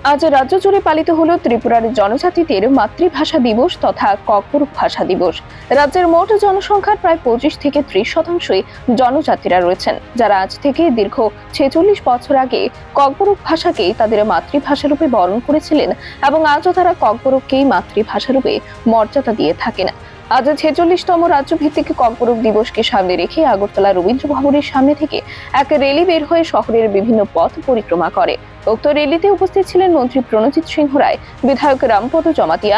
আজ রাজ্য জুড়ে পালিত হলো ত্রিপুরার জনজাতিদের মাতৃভাষা দিবস তথা ককবরক ভাষা দিবস। রাজ্যের মোট জনসংখ্যার প্রায় 25 থেকে 30% জনজাতিরা রয়েছেন, যারা আজ থেকে দীর্ঘ 46 বছর আগে ককবরক ভাষাকেই তাদের মাতৃভাষারূপে বরণ করেছিলেন এবং আজও তারা ককবরককেই মাতৃভাষারূপে মর্যাদা দিয়ে থাকেন। আজ 46তম রাজ্যভিত্তিক ককবরক দিবসকে সামনে রেখে আগরতলা রবীন্দ্র ভবনের সামনে থেকে এক র্যালি বের হয়ে শহরের বিভিন্ন পথ পরিক্রমা করে। উক্ত র্যালিতে উপস্থিত ছিলেন মন্ত্রী প্রণজিৎ সিংহ রায়, বিধায়ক রামপদ জমাতিয়া,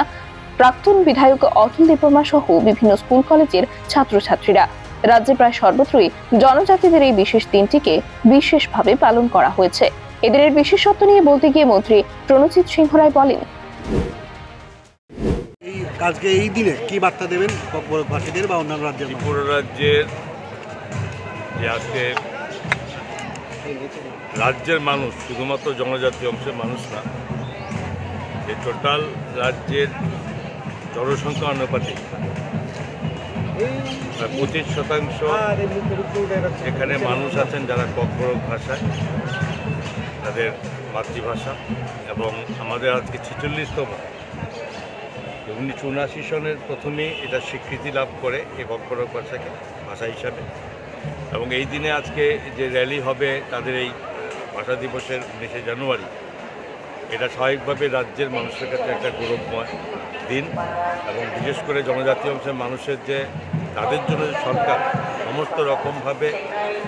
প্রাক্তন বিধায়ক অতুল দেববর্মা সহ বিভিন্ন স্কুল কলেজের ছাত্রছাত্রীরা। রাজ্যে প্রায় সর্বত্রই জনজাতিদের এই বিশেষ দিনটিকে বিশেষভাবে পালন করা হয়েছে। এদিনের বিশেষত্ব নিয়ে বলতে গিয়ে মন্ত্রী প্রণজিৎ সিংহ রায় বলেন, আজকে এই দিনে কি বার্তা দেবেন ককবরকবাসীদের বা অন্যান্য রাজ্যের? ত্রিপুরা রাজ্যের যে আজকে রাজ্যের মানুষ, শুধুমাত্র জনজাতি অংশের মানুষ না, এই টোটাল রাজ্যের জনসংখ্যা অনুপাতে 25% এখানে মানুষ আছেন যারা ককবরক ভাষায় তাদের মাতৃভাষা, এবং আমাদের আজকে 46তম 1979 সনের প্রথমেই এটা স্বীকৃতি লাভ করে এই ককবরক ভাষাকে ভাষা হিসাবে। এবং এই দিনে আজকে যে র্যালি হবে তাদের এই ভাষা দিবসের 19শে জানুয়ারি, এটা স্বাভাবিকভাবে রাজ্যের মানুষের কাছে একটা গৌরবময় দিন। এবং বিশেষ করে জনজাতি অংশের মানুষের যে তাদের জন্য সরকার সমস্ত রকমভাবে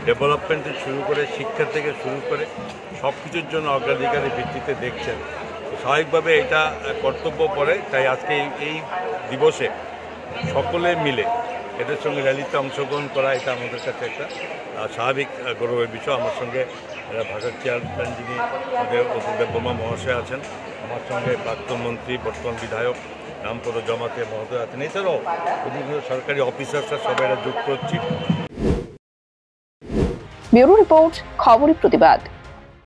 ডেভেলপমেন্ট শুরু করে, শিক্ষা থেকে শুরু করে সব কিছুর জন্য অগ্রাধিকারের ভিত্তিতে দেখছেন, স্বাভাবিকভাবে এটা কর্তব্য পড়ে। তাই আজকে এই দিবসে সকলে মিলে এদের সঙ্গে র্যালিতে অংশগ্রহণ করা, এটা আমাদের কাছে একটা স্বাভাবিক গৌরবের বিষয়। আমার সঙ্গে ভাষার চেয়ারম্যান যিনি আমাদের অতুল দেববর্মা মহাশয় আছেন, আমার সঙ্গে প্রাক্তন মন্ত্রী বর্তমান বিধায়ক রামপদ জমাতিয়া মহোদয় আছেন, এছাড়াও বিভিন্ন সরকারি অফিসাররা সবাই যুক্ত হচ্ছি। ব্যুরো রিপোর্ট, খবরের প্রতিবাদ।